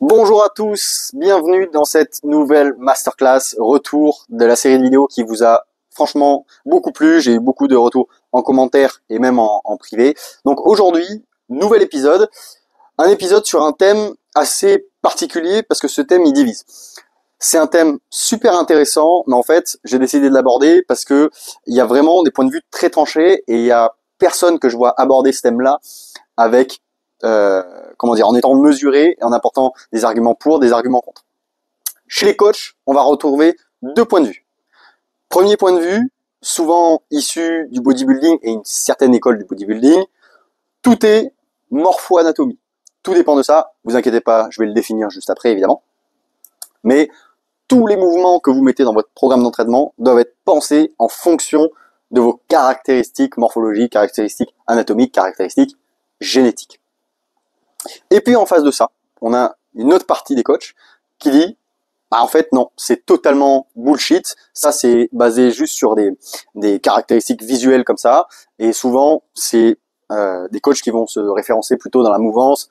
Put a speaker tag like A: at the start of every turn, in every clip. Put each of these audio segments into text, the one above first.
A: Bonjour à tous, bienvenue dans cette nouvelle masterclass, retour de la série de vidéos qui vous a franchement beaucoup plu. J'ai eu beaucoup de retours en commentaire et même en privé. Donc aujourd'hui, nouvel épisode, un épisode sur un thème assez particulier parce que ce thème il divise. C'est un thème super intéressant, mais en fait, j'ai décidé de l'aborder parce que il y a vraiment des points de vue très tranchés et il y a personne que je vois aborder ce thème-là avec en étant mesuré et en apportant des arguments pour, des arguments contre. Chez les coachs, on va retrouver deux points de vue. Premier point de vue, souvent issu du bodybuilding et une certaine école du bodybuilding, tout est morpho-anatomie. Tout dépend de ça, vous inquiétez pas, je vais le définir juste après évidemment. Mais tous les mouvements que vous mettez dans votre programme d'entraînement doivent être pensés en fonction de vos caractéristiques morphologiques, caractéristiques anatomiques, caractéristiques génétiques. Et puis en face de ça, on a une autre partie des coachs qui dit en fait non, c'est totalement bullshit, ça c'est basé juste sur des caractéristiques visuelles comme ça, et souvent c'est des coachs qui vont se référencer plutôt dans la mouvance,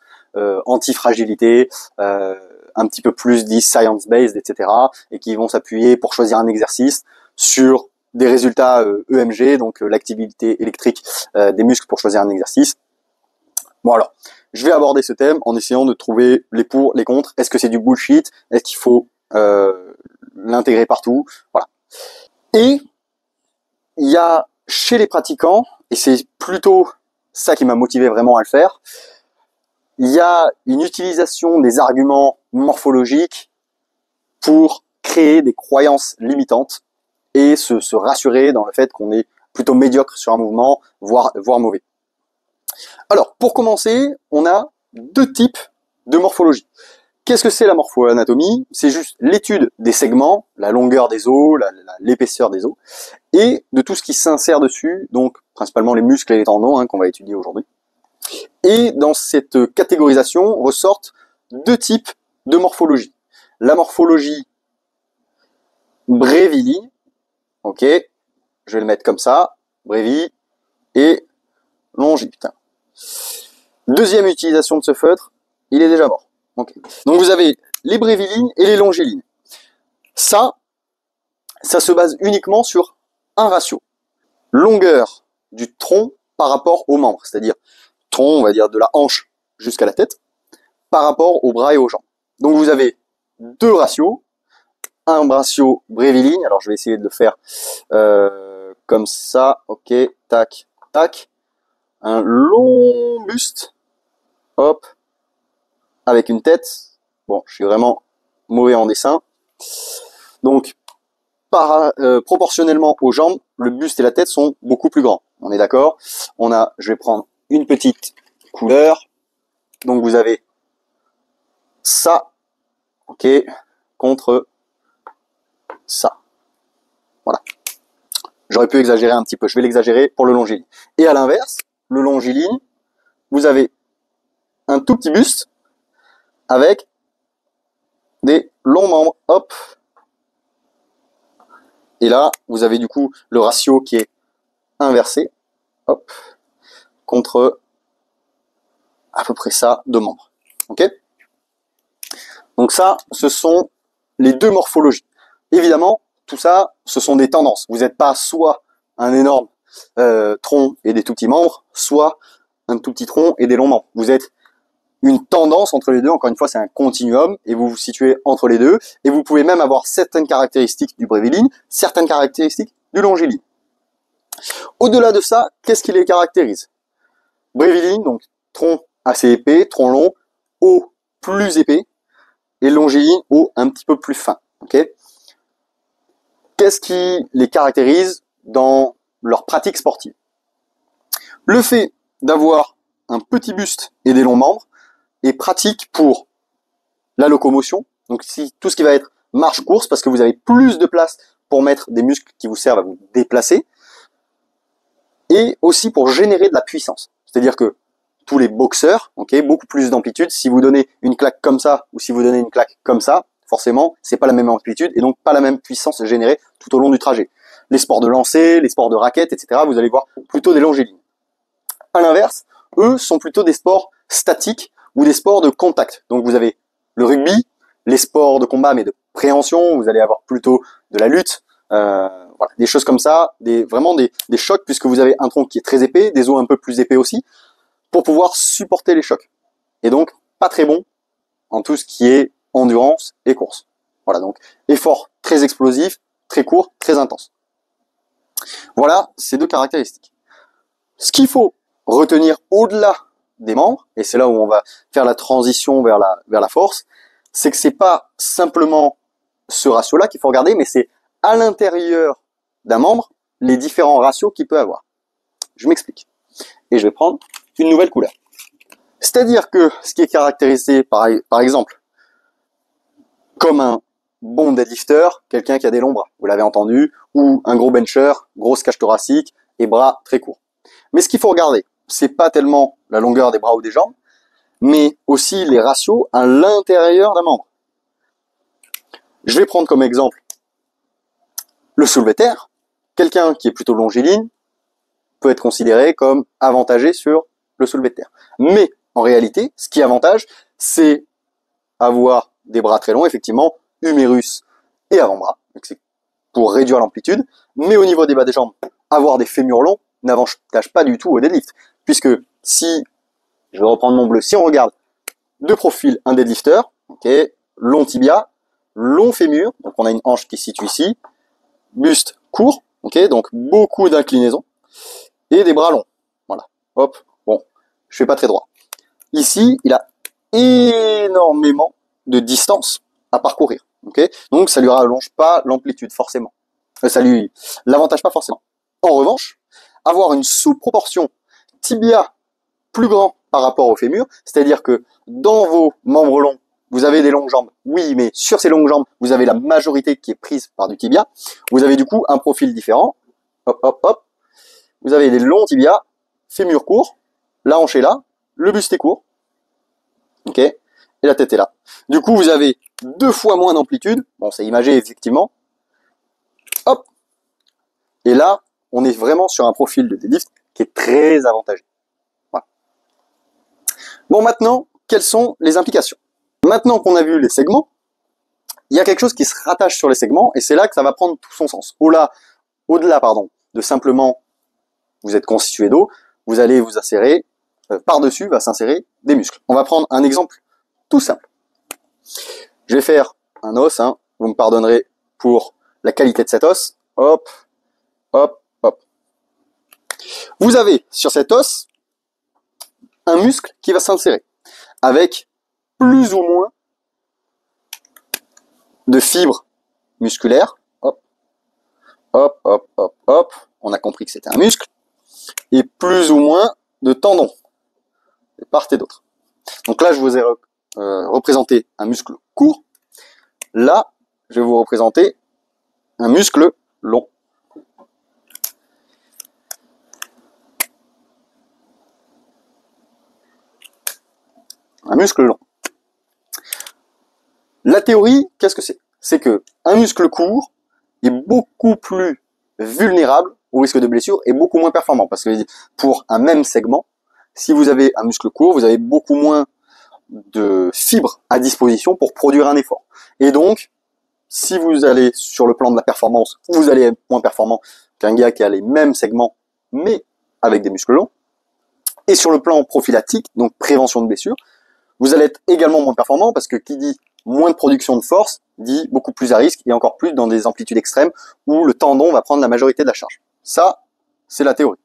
A: anti-fragilité, un petit peu plus dit science-based, etc., et qui vont s'appuyer pour choisir un exercice sur des résultats EMG, donc l'activité électrique des muscles pour choisir un exercice. Bon alors, je vais aborder ce thème en essayant de trouver les pour, les contre. Est-ce que c'est du bullshit? Est-ce qu'il faut l'intégrer partout? Voilà. Et il y a chez les pratiquants, et c'est plutôt ça qui m'a motivé vraiment à le faire, il y a une utilisation des arguments morphologiques pour créer des croyances limitantes et se rassurer dans le fait qu'on est plutôt médiocre sur un mouvement, voire mauvais. Alors, pour commencer, on a deux types de morphologie. Qu'est-ce que c'est la morpho-anatomie? C'est juste l'étude des segments, la longueur des os, l'épaisseur des os, et de tout ce qui s'insère dessus, donc principalement les muscles et les tendons qu'on va étudier aujourd'hui. Et dans cette catégorisation ressortent deux types de morphologie. La morphologie brévilie, ok, je vais le mettre comme ça, brévi, et longi, putain. Deuxième utilisation de ce feutre, il est déjà mort. Okay. Donc vous avez les brévilignes et les longélignes. Ça se base uniquement sur un ratio. Longueur du tronc par rapport aux membres, c'est-à-dire tronc, on va dire de la hanche jusqu'à la tête, par rapport aux bras et aux jambes. Donc vous avez deux ratios. Un ratio bréviligne, alors je vais essayer de le faire comme ça, ok, tac, tac. Un long buste, hop, avec une tête. Bon, je suis vraiment mauvais en dessin. Donc, proportionnellement aux jambes, le buste et la tête sont beaucoup plus grands. On est d'accord? Je vais prendre une petite couleur. Donc, vous avez ça, ok, contre ça. Voilà. J'aurais pu exagérer un petit peu. Je vais l'exagérer pour le longiligne. Et à l'inverse, le longiligne, vous avez un tout petit buste avec des longs membres, hop. Et là, vous avez du coup le ratio qui est inversé, hop, contre à peu près ça, deux membres. Ok? Donc ça, ce sont les deux morphologies. Évidemment, tout ça, ce sont des tendances. Vous n'êtes pas soit un énorme tronc et des tout petits membres, soit un tout petit tronc et des longs membres. Vous êtes une tendance entre les deux. Encore une fois, c'est un continuum et vous vous situez entre les deux. Et vous pouvez même avoir certaines caractéristiques du bréviligne, certaines caractéristiques du longiligne. Au-delà de ça, qu'est-ce qui les caractérise? Bréviligne, donc tronc assez épais, tronc long, os plus épais, et longiligne, os un petit peu plus fin. Okay? Qu'est-ce qui les caractérise dans leur pratique sportive? Le fait d'avoir un petit buste et des longs membres est pratique pour la locomotion, donc tout ce qui va être marche-course, parce que vous avez plus de place pour mettre des muscles qui vous servent à vous déplacer, et aussi pour générer de la puissance. C'est-à-dire que tous les boxeurs, okay, beaucoup plus d'amplitude, si vous donnez une claque comme ça, ou si vous donnez une claque comme ça, forcément, c'est pas la même amplitude, et donc pas la même puissance générée tout au long du trajet. Les sports de lancer, les sports de raquettes, etc., vous allez voir plutôt des longélignes. À l'inverse, eux sont plutôt des sports statiques, ou des sports de contact. Donc vous avez le rugby, les sports de combat mais de préhension, vous allez avoir plutôt de la lutte, voilà, des choses comme ça, vraiment des chocs puisque vous avez un tronc qui est très épais, des os un peu plus épais aussi, pour pouvoir supporter les chocs. Et donc, pas très bon en tout ce qui est endurance et course. Voilà, donc effort très explosif, très court, très intense. Voilà ces deux caractéristiques. Ce qu'il faut retenir au-delà des membres, et c'est là où on va faire la transition vers la force, c'est que c'est pas simplement ce ratio-là qu'il faut regarder, mais c'est à l'intérieur d'un membre les différents ratios qu'il peut avoir. Je m'explique. Et je vais prendre une nouvelle couleur. C'est-à-dire que ce qui est caractérisé par exemple comme un bon deadlifter, quelqu'un qui a des longs bras, vous l'avez entendu, ou un gros bencher, grosse cage thoracique et bras très courts. Mais ce qu'il faut regarder, c'est pas tellement la longueur des bras ou des jambes, mais aussi les ratios à l'intérieur d'un membre. Je vais prendre comme exemple le soulevé de terre. Quelqu'un qui est plutôt longiligne peut être considéré comme avantagé sur le soulevé de terre. Mais en réalité, ce qui est avantage, c'est avoir des bras très longs, effectivement, humérus et avant-bras, pour réduire l'amplitude. Mais au niveau des bas des jambes, avoir des fémurs longs n'avantage pas du tout au deadlift. Puisque si, je vais reprendre mon bleu, si on regarde de profil un deadlifter, okay, long tibia, long fémur, donc on a une hanche qui se situe ici, buste court, okay, donc beaucoup d'inclinaison, et des bras longs. Voilà, hop, bon, je fais pas très droit. Ici, il a énormément de distance à parcourir, okay, donc ça lui rallonge pas l'amplitude forcément. Ça lui l'avantage pas forcément. En revanche, avoir une sous-proportion tibia plus grand par rapport au fémur, c'est-à-dire que dans vos membres longs, vous avez des longues jambes, oui, mais sur ces longues jambes, vous avez la majorité qui est prise par du tibia, vous avez du coup un profil différent, hop, hop, hop, vous avez des longs tibias, fémur court, la hanche est là, le buste est court, ok, et la tête est là. Du coup, vous avez 2 fois moins d'amplitude, bon, c'est imagé effectivement, hop, et là, on est vraiment sur un profil de deadlift qui est très avantageux. Voilà. Bon, maintenant, quelles sont les implications? Maintenant qu'on a vu les segments, il y a quelque chose qui se rattache sur les segments, et c'est là que ça va prendre tout son sens. Au-delà, de simplement vous êtes constitué d'eau, vous allez vous insérer, par-dessus va s'insérer des muscles. On va prendre un exemple tout simple. Je vais faire un os, hein, vous me pardonnerez pour la qualité de cet os. Hop, hop, hop. Vous avez sur cet os un muscle qui va s'insérer avec plus ou moins de fibres musculaires. Hop, hop, hop, hop, hop. On a compris que c'était un muscle. Et plus ou moins de tendons, de part et d'autre. Donc là, je vous ai représenté un muscle court. Là, je vais vous représenter un muscle long. Un muscle long. La théorie, qu'est-ce que c'est? C'est que un muscle court est beaucoup plus vulnérable au risque de blessure et beaucoup moins performant. Parce que pour un même segment, si vous avez un muscle court, vous avez beaucoup moins de fibres à disposition pour produire un effort. Et donc, si vous allez sur le plan de la performance, vous allez être moins performant qu'un gars qui a les mêmes segments, mais avec des muscles longs. Et sur le plan prophylactique, donc prévention de blessure, vous allez être également moins performant parce que qui dit moins de production de force dit beaucoup plus à risque et encore plus dans des amplitudes extrêmes où le tendon va prendre la majorité de la charge. Ça, c'est la théorie.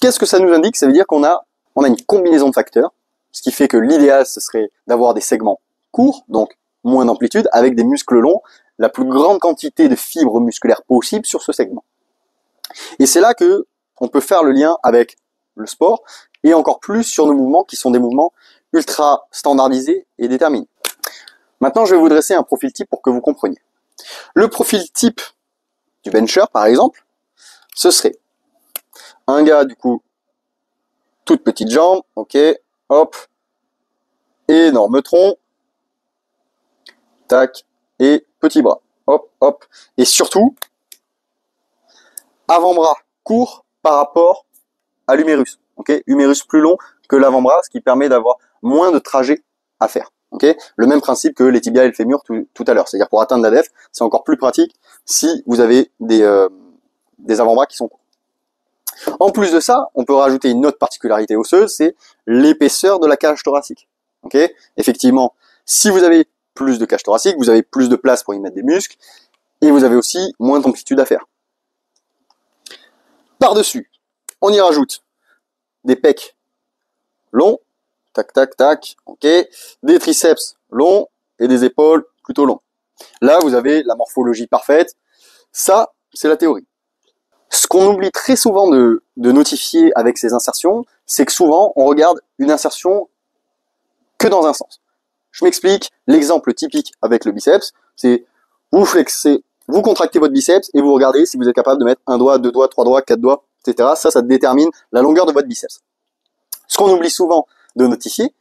A: Qu'est-ce que ça nous indique? Ça veut dire qu'on a une combinaison de facteurs, ce qui fait que l'idéal, ce serait d'avoir des segments courts, donc moins d'amplitude, avec des muscles longs, la plus grande quantité de fibres musculaires possible sur ce segment. Et c'est là que on peut faire le lien avec le sport et encore plus sur nos mouvements qui sont des mouvements ultra standardisés et déterminés. Maintenant, je vais vous dresser un profil type pour que vous compreniez. Le profil type du bencher, par exemple, ce serait un gars, du coup, toute petite jambe, ok, hop, énorme tronc, tac, et petit bras, hop, hop, et surtout, avant-bras court par rapport à l'humérus, ok, humérus plus long que l'avant-bras, ce qui permet d'avoir moins de trajet à faire, ok? Le même principe que les tibias et le fémur tout à l'heure. C'est-à-dire pour atteindre la def, c'est encore plus pratique si vous avez des avant-bras qui sont courts. En plus de ça, on peut rajouter une autre particularité osseuse, c'est l'épaisseur de la cage thoracique. Ok? Effectivement, si vous avez plus de cage thoracique, vous avez plus de place pour y mettre des muscles, et vous avez aussi moins d'amplitude à faire. Par-dessus, on y rajoute des pecs longs, tac, tac, tac, ok, des triceps longs et des épaules plutôt longs. Là, vous avez la morphologie parfaite. Ça, c'est la théorie. Ce qu'on oublie très souvent de notifier avec ces insertions, c'est que souvent, on regarde une insertion que dans un sens. Je m'explique, l'exemple typique avec le biceps, c'est vous flexez, vous contractez votre biceps et vous regardez si vous êtes capable de mettre un doigt, deux doigts, trois doigts, quatre doigts, etc. Ça détermine la longueur de votre biceps. Ce qu'on oublie souvent de notifier,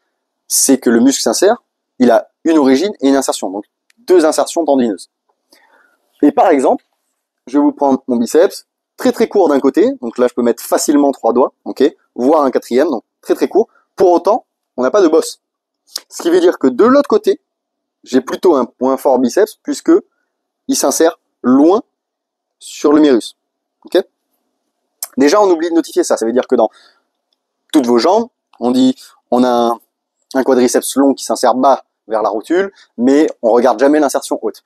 A: c'est que le muscle s'insère, il a une origine et une insertion, donc deux insertions tendineuses. Et par exemple, je vais vous prendre mon biceps, très très court d'un côté, donc là je peux mettre facilement trois doigts, ok, voire un quatrième, donc très très court. Pour autant, on n'a pas de bosse. Ce qui veut dire que de l'autre côté, j'ai plutôt un point fort biceps puisque il s'insère loin sur le mérus. Ok. Déjà, on oublie de notifier ça. Ça veut dire que dans toutes vos jambes, on a un quadriceps long qui s'insère bas vers la rotule, mais on regarde jamais l'insertion haute.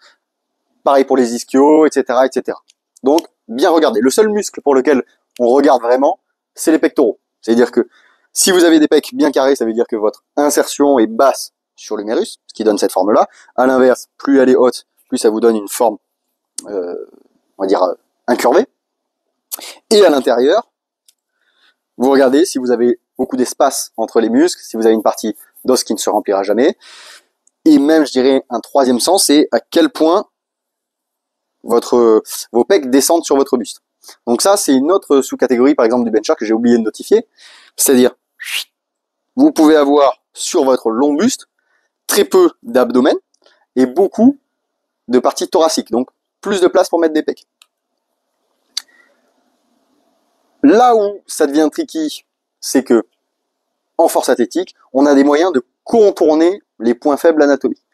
A: Pareil pour les ischios, etc., etc. Donc, bien regarder. Le seul muscle pour lequel on regarde vraiment, c'est les pectoraux. C'est-à-dire que si vous avez des pecs bien carrés, ça veut dire que votre insertion est basse sur l'humérus, ce qui donne cette forme-là. À l'inverse, plus elle est haute, plus ça vous donne une forme, on va dire, incurvée. Et à l'intérieur, vous regardez si vous avez beaucoup d'espace entre les muscles, si vous avez une partie d'os qui ne se remplira jamais. Et même, je dirais, un troisième sens, c'est à quel point vos pecs descendent sur votre buste. Donc ça, c'est une autre sous-catégorie, par exemple, du bencher que j'ai oublié de notifier. C'est-à-dire, vous pouvez avoir sur votre long buste très peu d'abdomen et beaucoup de parties thoraciques, donc plus de place pour mettre des pecs. Là où ça devient tricky, c'est que en force athlétique, on a des moyens de contourner les points faibles anatomiques.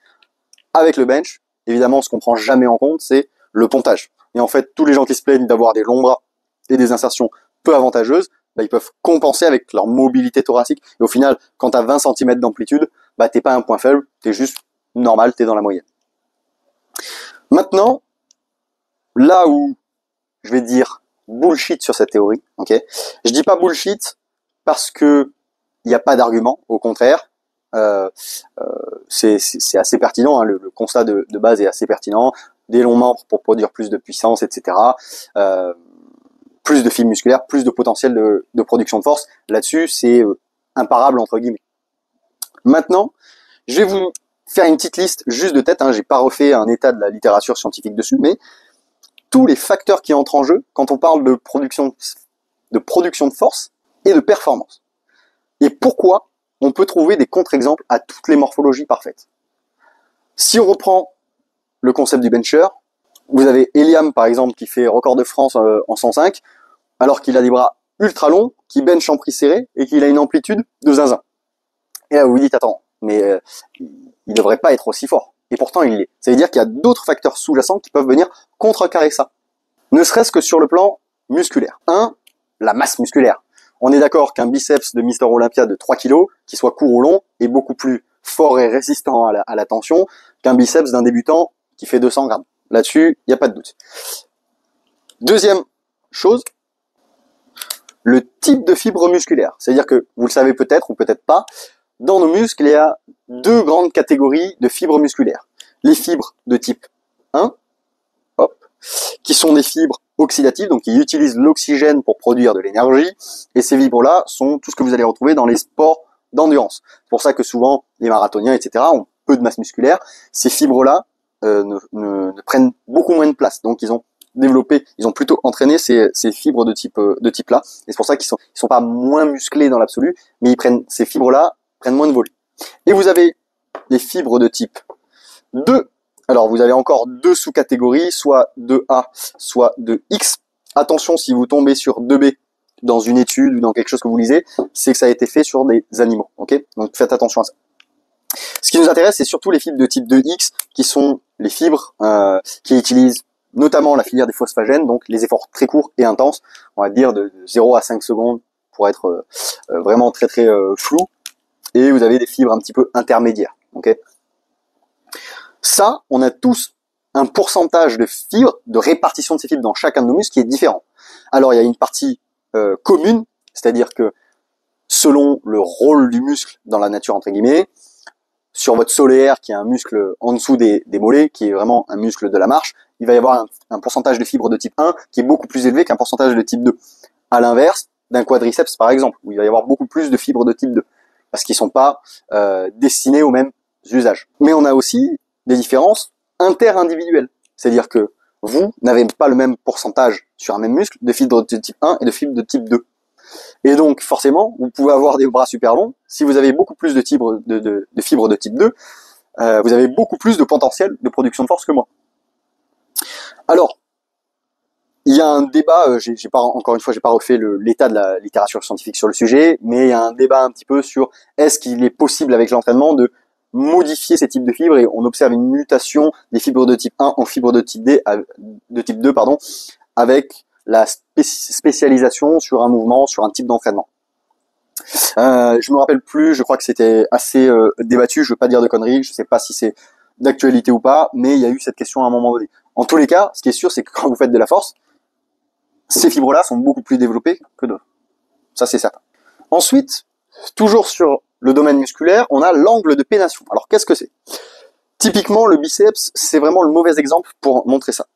A: Avec le bench, évidemment, ce qu'on prend jamais en compte, c'est le pontage. Et en fait, tous les gens qui se plaignent d'avoir des longs bras et des insertions peu avantageuses, ils peuvent compenser avec leur mobilité thoracique. Et au final, quand tu as 20 cm d'amplitude, t'es pas un point faible, t'es juste normal, t'es dans la moyenne. Maintenant, là où je vais dire bullshit sur cette théorie, ok, je dis pas bullshit parce que il n'y a pas d'argument, au contraire, c'est assez pertinent, hein, le constat de base est assez pertinent, des longs membres pour produire plus de puissance, etc., plus de fibres musculaires, plus de potentiel de production de force, là-dessus c'est imparable entre guillemets. Maintenant, je vais vous faire une petite liste juste de tête, hein, j'ai pas refait un état de la littérature scientifique dessus, mais tous les facteurs qui entrent en jeu quand on parle de production de force et de performance. Et pourquoi on peut trouver des contre-exemples à toutes les morphologies parfaites. Si on reprend le concept du bencher, vous avez Eliam par exemple qui fait record de France en 105, alors qu'il a des bras ultra longs, qui bench en prise serré et qu'il a une amplitude de zinzin. Et là vous vous dites attends, mais il devrait pas être aussi fort. Et pourtant il l'est. Ça veut dire qu'il y a d'autres facteurs sous-jacents qui peuvent venir contrecarrer ça. Ne serait-ce que sur le plan musculaire. 1. La masse musculaire. On est d'accord qu'un biceps de Mister Olympia de 3 kg, qui soit court ou long, est beaucoup plus fort et résistant à la tension qu'un biceps d'un débutant qui fait 200 grammes. Là-dessus, il n'y a pas de doute. Deuxième chose, le type de fibre musculaire. C'est-à-dire que, vous le savez peut-être ou peut-être pas, dans nos muscles, il y a deux grandes catégories de fibres musculaires. Les fibres de type 1, hop, qui sont des fibres oxydatives, donc qui utilisent l'oxygène pour produire de l'énergie, et ces fibres-là sont tout ce que vous allez retrouver dans les sports d'endurance. C'est pour ça que souvent, les marathoniens, etc., ont peu de masse musculaire. Ces fibres-là ne prennent beaucoup moins de place, donc ils ont développé, ils ont plutôt entraîné ces fibres de type là, et c'est pour ça qu'ils sont pas moins musclés dans l'absolu, mais ces fibres-là prennent moins de volume. Et vous avez les fibres de type 2. Alors, vous avez encore deux sous-catégories, soit 2A, soit 2X. Attention, si vous tombez sur 2B dans une étude ou dans quelque chose que vous lisez, c'est que ça a été fait sur des animaux, ok? Donc, faites attention à ça. Ce qui nous intéresse, c'est surtout les fibres de type 2X, qui sont les fibres qui utilisent notamment la filière des phosphagènes, donc les efforts très courts et intenses, on va dire de 0 à 5 secondes pour être vraiment très très flou, et vous avez des fibres un petit peu intermédiaires. Okay, ça, on a tous un pourcentage de fibres, de répartition de ces fibres dans chacun de nos muscles qui est différent. Alors il y a une partie commune, c'est-à-dire que selon le rôle du muscle dans la nature, entre guillemets, sur votre solaire, qui est un muscle en dessous des mollets, qui est vraiment un muscle de la marche, il va y avoir un pourcentage de fibres de type 1 qui est beaucoup plus élevé qu'un pourcentage de type 2. À l'inverse, d'un quadriceps par exemple, où il va y avoir beaucoup plus de fibres de type 2, parce qu'ils sont pas destinés aux mêmes usages. Mais on a aussi des différences inter-individuelles, c'est-à-dire que vous n'avez pas le même pourcentage sur un même muscle de fibres de type 1 et de fibres de type 2. Et donc, forcément, vous pouvez avoir des bras super longs. Si vous avez beaucoup plus de fibres de type 2, vous avez beaucoup plus de potentiel de production de force que moi. Alors, il y a un débat, encore une fois, j'ai pas refait l'état de la littérature scientifique sur le sujet, mais il y a un débat un petit peu sur est-ce qu'il est possible avec l'entraînement de modifier ces types de fibres, et on observe une mutation des fibres de type 1 en fibres de type 2, avec la spécialisation sur un mouvement, sur un type d'entraînement. Je me rappelle plus, je crois que c'était assez débattu, je veux pas dire de conneries, je sais pas si c'est d'actualité ou pas, mais il y a eu cette question à un moment donné. En tous les cas, ce qui est sûr, c'est que quand vous faites de la force, ces fibres-là sont beaucoup plus développées que d'autres. Ça, c'est certain. Ensuite, toujours sur le domaine musculaire, on a l'angle de pénation. Alors, qu'est-ce que c'est? Typiquement, le biceps, c'est vraiment le mauvais exemple pour montrer ça.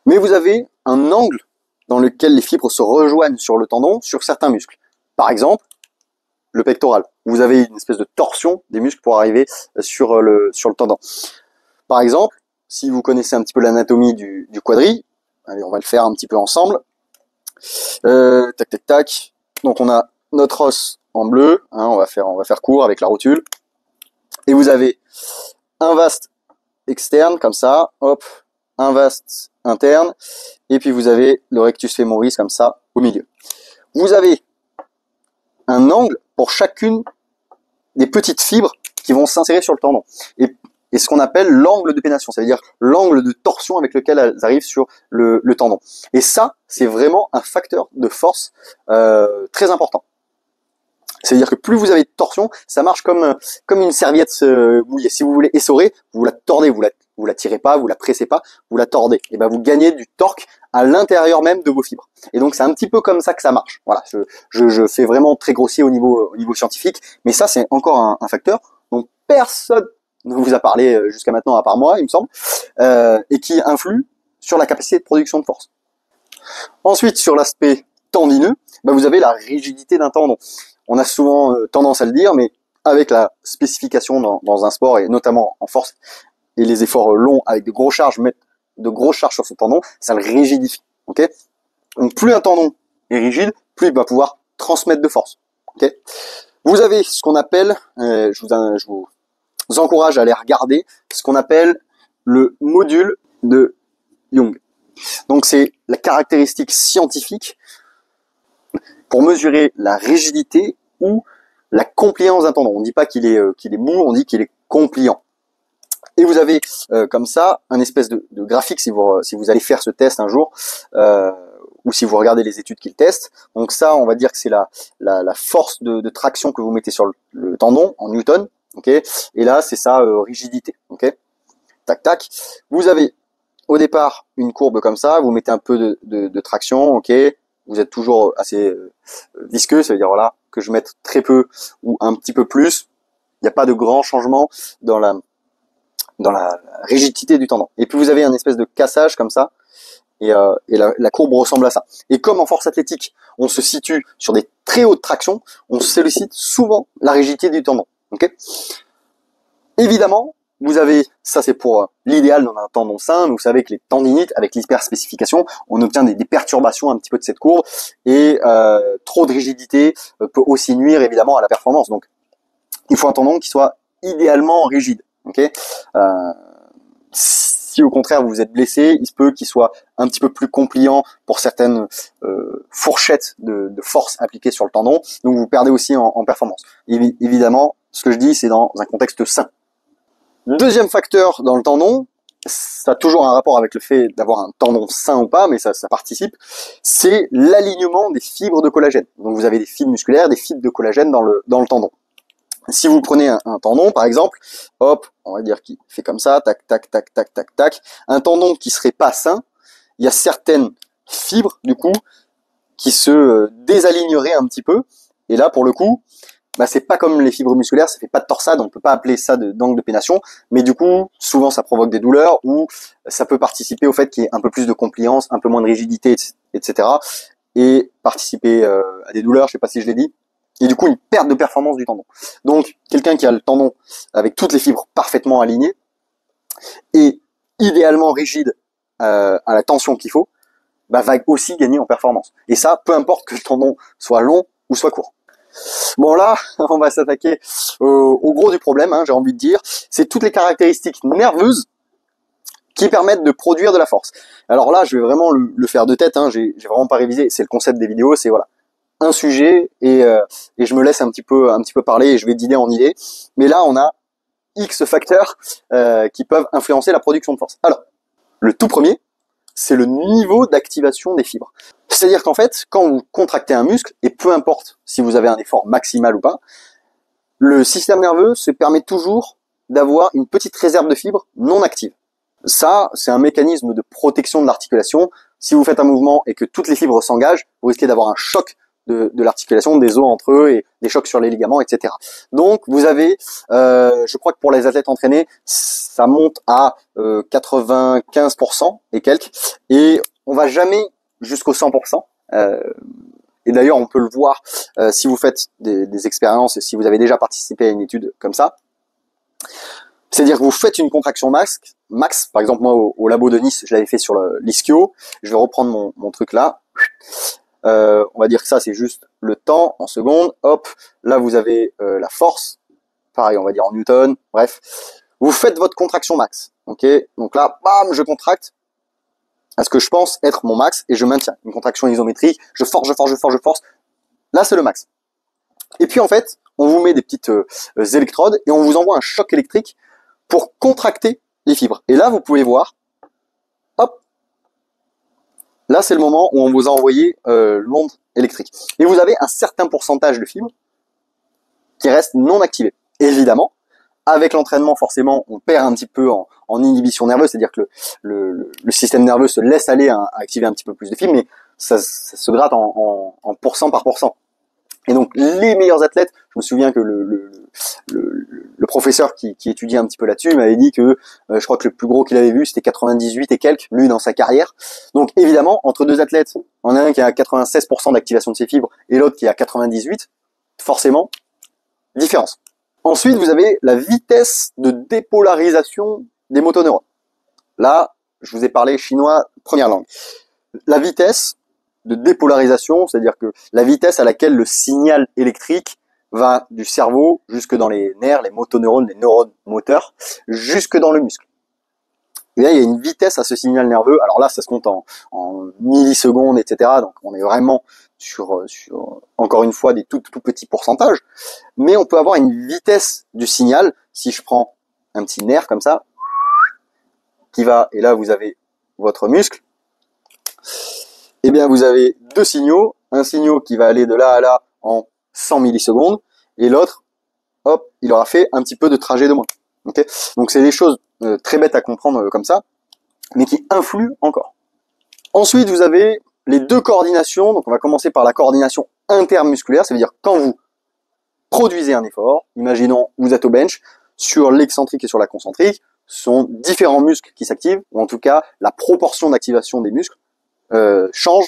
A: Mais vous avez un angle dans lequel les fibres se rejoignent sur le tendon, sur certains muscles. Par exemple, le pectoral. Vous avez une espèce de torsion des muscles pour arriver sur le tendon. Par exemple, si vous connaissez un petit peu l'anatomie du quadri, allez, on va le faire un petit peu ensemble. Tac, tac, tac. Donc on a notre os en bleu, hein, on va faire court avec la rotule. Et vous avez un vaste externe, comme ça, hop, un vaste interne, et puis vous avez le rectus femoris comme ça au milieu. Vous avez un angle pour chacune des petites fibres qui vont s'insérer sur le tendon. Et ce qu'on appelle l'angle de pénation, c'est-à-dire l'angle de torsion avec lequel elles arrivent sur le tendon. Et ça, c'est vraiment un facteur de force très important. C'est-à-dire que plus vous avez de torsion, ça marche comme une serviette mouillée. Si vous voulez essorer, vous la tordez, vous la tirez pas, vous la pressez pas, vous la tordez. Et ben vous gagnez du torque à l'intérieur même de vos fibres. Et donc c'est un petit peu comme ça que ça marche. Voilà, je fais vraiment très grossier au niveau scientifique, mais ça c'est encore un facteur dont personne ne vous a parlé jusqu'à maintenant à part moi, il me semble, et qui influe sur la capacité de production de force. Ensuite, sur l'aspect tendineux, ben vous avez la rigidité d'un tendon. On a souvent tendance à le dire, mais avec la spécification dans un sport, et notamment en force, et les efforts longs avec de grosses charges sur son tendon, ça le rigidifie. Okay, donc plus un tendon est rigide, plus il va pouvoir transmettre de force. Okay, vous avez ce qu'on appelle, je vous encourage à aller regarder, ce qu'on appelle le module de Young. Donc c'est la caractéristique scientifique pour mesurer la rigidité ou la compliance d'un tendon. On ne dit pas qu'il est mou, on dit qu'il est compliant. Et vous avez comme ça un espèce de graphique si vous allez faire ce test un jour, ou si vous regardez les études qu'ils testent. Donc ça, on va dire que c'est la force de traction que vous mettez sur le tendon en newton. Okay, et là, c'est sa rigidité. Okay, tac, tac. Vous avez au départ une courbe comme ça, vous mettez un peu de traction, ok. Vous êtes toujours assez visqueux, ça veut dire voilà que je mette très peu ou un petit peu plus. Il n'y a pas de grand changement dans la rigidité du tendon. Et puis vous avez un espèce de cassage comme ça, et la courbe ressemble à ça. Et comme en force athlétique, on se situe sur des très hautes tractions, on sollicite souvent la rigidité du tendon. Okay, évidemment, vous avez, ça c'est pour l'idéal dans un tendon sain, mais vous savez que les tendinites, avec l'hyperspécification, on obtient des perturbations un petit peu de cette courbe, et trop de rigidité peut aussi nuire évidemment à la performance. Donc, il faut un tendon qui soit idéalement rigide. Okay, si au contraire vous êtes blessé, il se peut qu'il soit un petit peu plus compliant pour certaines fourchettes de force appliquées sur le tendon, donc vous perdez aussi en performance. Évidemment, ce que je dis, c'est dans un contexte sain. Deuxième facteur dans le tendon, ça a toujours un rapport avec le fait d'avoir un tendon sain ou pas, mais ça participe, c'est l'alignement des fibres de collagène. Donc vous avez des fibres musculaires, des fibres de collagène dans le tendon. Si vous prenez un tendon, par exemple, hop, on va dire qu'il fait comme ça, tac, tac, tac, tac, tac, tac, un tendon qui serait pas sain, il y a certaines fibres, du coup, qui se désaligneraient un petit peu, et là, pour le coup, bah, c'est pas comme les fibres musculaires, ça fait pas de torsade, on peut pas appeler ça d'angle de pénation, mais du coup, souvent ça provoque des douleurs, ou ça peut participer au fait qu'il y ait un peu plus de compliance, un peu moins de rigidité, etc., et participer à des douleurs, je sais pas si je l'ai dit, et du coup une perte de performance du tendon. Donc quelqu'un qui a le tendon avec toutes les fibres parfaitement alignées et idéalement rigide à la tension qu'il faut, bah, va aussi gagner en performance. Et ça, peu importe que le tendon soit long ou soit court. Bon là, on va s'attaquer au gros du problème, hein, j'ai envie de dire, c'est toutes les caractéristiques nerveuses qui permettent de produire de la force. Alors là, je vais vraiment le faire de tête, hein, j'ai vraiment pas révisé, c'est le concept des vidéos, c'est voilà, un sujet et je me laisse un petit peu parler et je vais d'idée en idée. Mais là, on a X facteurs qui peuvent influencer la production de force. Alors, le tout premier, c'est le niveau d'activation des fibres. C'est-à-dire qu'en fait, quand vous contractez un muscle, et peu importe si vous avez un effort maximal ou pas, le système nerveux se permet toujours d'avoir une petite réserve de fibres non actives. Ça, c'est un mécanisme de protection de l'articulation. Si vous faites un mouvement et que toutes les fibres s'engagent, vous risquez d'avoir un choc de l'articulation, des os entre eux et des chocs sur les ligaments, etc. Donc vous avez, je crois que pour les athlètes entraînés, ça monte à 95% et quelques, et on va jamais jusqu'au 100%. Et d'ailleurs, on peut le voir si vous faites des expériences et si vous avez déjà participé à une étude comme ça. C'est-à-dire que vous faites une contraction max, par exemple moi au labo de Nice, je l'avais fait sur l'ischio, je vais reprendre mon truc là. On va dire que ça c'est juste le temps en secondes, hop, là vous avez la force, pareil on va dire en newton, bref. Vous faites votre contraction max, ok, donc là, bam, je contracte à ce que je pense être mon max et je maintiens une contraction isométrique, je force, là c'est le max. Et puis en fait, on vous met des petites électrodes et on vous envoie un choc électrique pour contracter les fibres. Et là vous pouvez voir, hop, là, c'est le moment où on vous a envoyé l'onde électrique. Et vous avez un certain pourcentage de fibres qui restent non activées. Évidemment, avec l'entraînement, forcément, on perd un petit peu en inhibition nerveuse, c'est-à-dire que le système nerveux se laisse aller à activer un petit peu plus de fibres, mais ça se gratte en pourcent par pourcent. Et donc, les meilleurs athlètes, je me souviens que le professeur qui étudiait un petit peu là-dessus m'avait dit que je crois que le plus gros qu'il avait vu c'était 98 et quelques, lui dans sa carrière. Donc évidemment, entre deux athlètes, on a un qui a 96% d'activation de ses fibres et l'autre qui a 98, forcément, différence. Ensuite, vous avez la vitesse de dépolarisation des motoneurones. Là, je vous ai parlé chinois, première langue. La vitesse de dépolarisation, c'est-à-dire que la vitesse à laquelle le signal électrique va du cerveau jusque dans les nerfs, les motoneurones, les neurones moteurs, jusque dans le muscle. Et là, il y a une vitesse à ce signal nerveux. Alors là, ça se compte en millisecondes, etc. Donc, on est vraiment sur encore une fois, des tout petits pourcentages. Mais on peut avoir une vitesse du signal. Si je prends un petit nerf comme ça, qui va, et là, vous avez votre muscle. Eh bien, vous avez deux signaux. Un signal qui va aller de là à là en 100 millisecondes, et l'autre, hop, il aura fait un petit peu de trajet de moins. Okay, donc c'est des choses très bêtes à comprendre comme ça, mais qui influent encore. Ensuite, vous avez les deux coordinations. Donc on va commencer par la coordination intermusculaire, ça veut dire quand vous produisez un effort, imaginons vous êtes au bench, sur l'excentrique et sur la concentrique, ce sont différents muscles qui s'activent, ou en tout cas la proportion d'activation des muscles change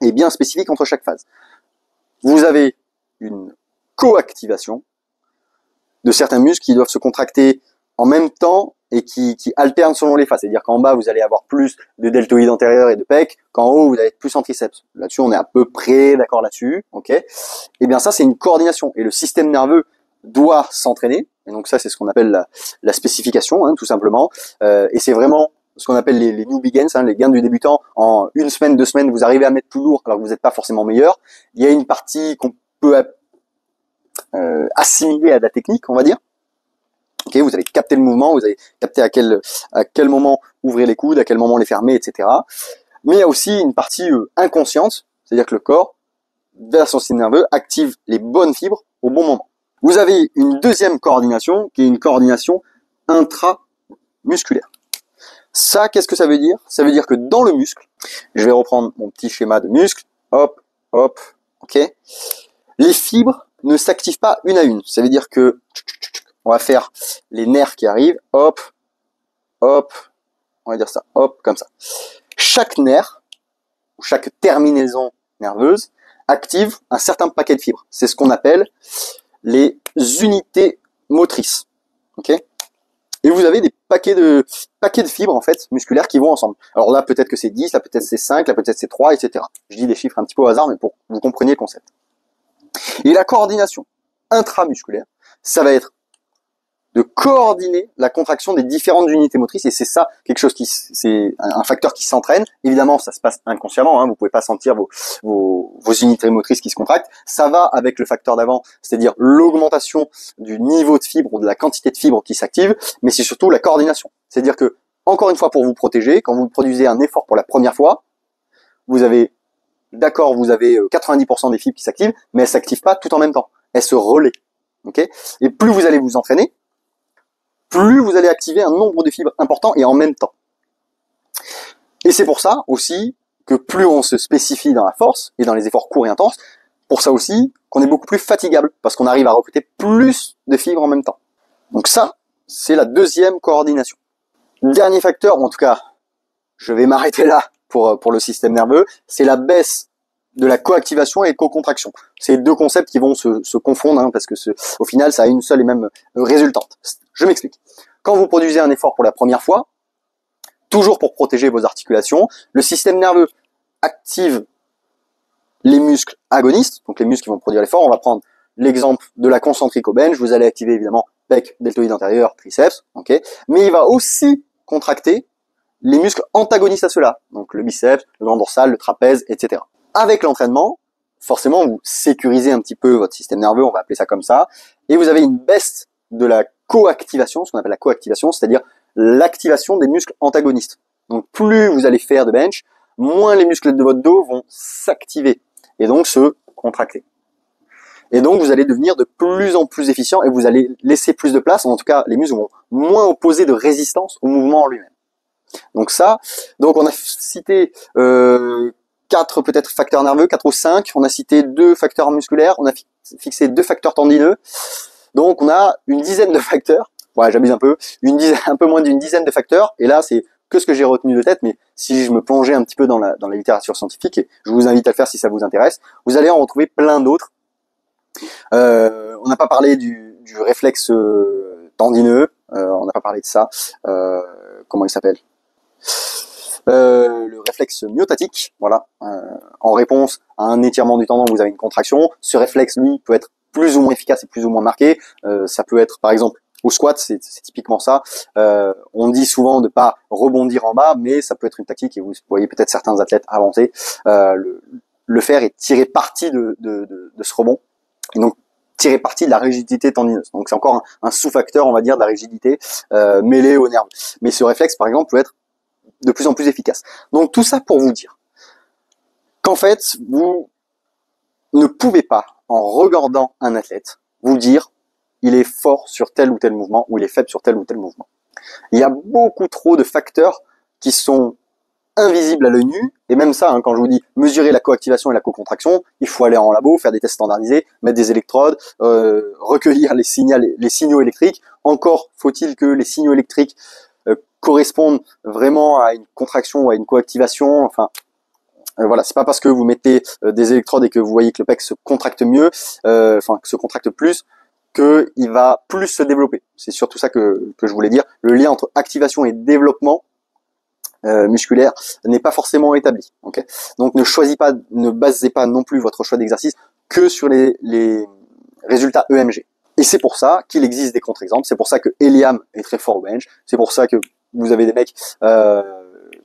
A: et est bien spécifique entre chaque phase. Vous avez une coactivation de certains muscles qui doivent se contracter en même temps et qui alternent selon les phases. C'est-à-dire qu'en bas, vous allez avoir plus de deltoïdes antérieurs et de pecs, qu'en haut, vous allez être plus en triceps. Là-dessus, on est à peu près d'accord là-dessus, ok. Et bien ça, c'est une coordination. Et le système nerveux doit s'entraîner. Et donc ça, c'est ce qu'on appelle la spécification, hein, tout simplement. Et c'est vraiment ce qu'on appelle les new begins, hein, les gains du débutant. En une semaine, 2 semaines, vous arrivez à mettre plus lourd alors que vous n'êtes pas forcément meilleur. Il y a une partie qu'on peut assimilé à la technique, on va dire. Ok, vous avez capté le mouvement, vous avez capté à quel moment ouvrir les coudes, à quel moment les fermer, etc. Mais il y a aussi une partie inconsciente, c'est-à-dire que le corps, vers son système nerveux, active les bonnes fibres au bon moment. Vous avez une deuxième coordination, qui est une coordination intramusculaire. Ça, qu'est-ce que ça veut dire? Ça veut dire que dans le muscle, je vais reprendre mon petit schéma de muscle, hop, hop, ok. Les fibres ne s'activent pas une à une. Ça veut dire que on va faire les nerfs qui arrivent, hop, hop, on va dire ça, hop, comme ça. Chaque nerf, ou chaque terminaison nerveuse, active un certain paquet de fibres. C'est ce qu'on appelle les unités motrices. Ok? Et vous avez des paquets de fibres en fait musculaires qui vont ensemble. Alors là peut-être que c'est 10, là peut-être c'est 5, là peut-être c'est 3, etc. Je dis des chiffres un petit peu au hasard, mais pour que vous compreniez le concept. Et la coordination intramusculaire, ça va être de coordonner la contraction des différentes unités motrices, et c'est ça quelque chose c'est un facteur qui s'entraîne. Évidemment, ça se passe inconsciemment, hein, vous pouvez pas sentir vos unités motrices qui se contractent. Ça va avec le facteur d'avant, c'est-à-dire l'augmentation du niveau de fibre ou de la quantité de fibres qui s'active, mais c'est surtout la coordination. C'est-à-dire que, encore une fois, pour vous protéger, quand vous produisez un effort pour la première fois, vous avez 90% des fibres qui s'activent, mais elles s'activent pas tout en même temps. Elles se relaient. Okay, et plus vous allez vous entraîner, plus vous allez activer un nombre de fibres important et en même temps. Et c'est pour ça aussi que plus on se spécifie dans la force et dans les efforts courts et intenses, pour ça aussi qu'on est beaucoup plus fatigable, parce qu'on arrive à recruter plus de fibres en même temps. Donc ça, c'est la deuxième coordination. Dernier facteur, ou en tout cas, je vais m'arrêter là pour le système nerveux, c'est la baisse de la coactivation et co-contraction. C'est deux concepts qui vont se confondre, hein, parce que au final, ça a une seule et même résultante. Je m'explique. Quand vous produisez un effort pour la première fois, toujours pour protéger vos articulations, le système nerveux active les muscles agonistes, donc les muscles qui vont produire l'effort. On va prendre l'exemple de la concentrique au bench. Vous allez activer évidemment pec, deltoïde antérieur, triceps, ok. Mais il va aussi contracter les muscles antagonistes à cela, donc le biceps, le grand dorsal, le trapèze, etc. Avec l'entraînement, forcément, vous sécurisez un petit peu votre système nerveux, on va appeler ça comme ça, et vous avez une baisse de la coactivation, ce qu'on appelle la coactivation, c'est-à-dire l'activation des muscles antagonistes. Donc plus vous allez faire de bench, moins les muscles de votre dos vont s'activer et donc se contracter. Et donc vous allez devenir de plus en plus efficient et vous allez laisser plus de place, en tout cas les muscles vont moins opposer de résistance au mouvement en lui-même. Donc ça, donc on a cité 4 peut-être facteurs nerveux, 4 ou 5, on a cité 2 facteurs musculaires, on a fixé 2 facteurs tendineux, donc on a une dizaine de facteurs, ouais j'abuse un peu, un peu moins d'une dizaine de facteurs, et là c'est que ce que j'ai retenu de tête, mais si je me plongeais un petit peu dans la littérature scientifique, et je vous invite à le faire si ça vous intéresse, vous allez en retrouver plein d'autres. On n'a pas parlé du réflexe tendineux, on n'a pas parlé de ça, comment il s'appelle, le réflexe myotatique, voilà, en réponse à un étirement du tendon, vous avez une contraction. Ce réflexe, lui, peut être plus ou moins efficace et plus ou moins marqué. Ça peut être, par exemple, au squat, c'est typiquement ça. On dit souvent de pas rebondir en bas, mais ça peut être une tactique, et vous voyez peut-être certains athlètes avancés le faire et tirer parti de ce rebond. Et donc, tirer parti de la rigidité tendineuse. Donc, c'est encore un sous-facteur, on va dire, de la rigidité mêlée au nerf. Mais ce réflexe, par exemple, peut être de plus en plus efficace. Donc tout ça pour vous dire qu'en fait, vous ne pouvez pas, en regardant un athlète, vous dire il est fort sur tel ou tel mouvement ou il est faible sur tel ou tel mouvement. Il y a beaucoup trop de facteurs qui sont invisibles à l'œil nu, et même ça, hein, quand je vous dis mesurer la coactivation et la co-contraction, il faut aller en labo, faire des tests standardisés, mettre des électrodes, recueillir les signaux électriques. Encore faut-il que les signaux électriques correspondent vraiment à une contraction ou à une coactivation. Enfin, voilà, c'est pas parce que vous mettez des électrodes et que vous voyez que le pec se contracte mieux, enfin que se contracte plus, que il va plus se développer. C'est surtout ça que je voulais dire. Le lien entre activation et développement musculaire n'est pas forcément établi. Okay, donc ne basez pas non plus votre choix d'exercice que sur les résultats EMG. Et c'est pour ça qu'il existe des contre-exemples. C'est pour ça que Eliam est très fort au bench. C'est pour ça que vous avez des mecs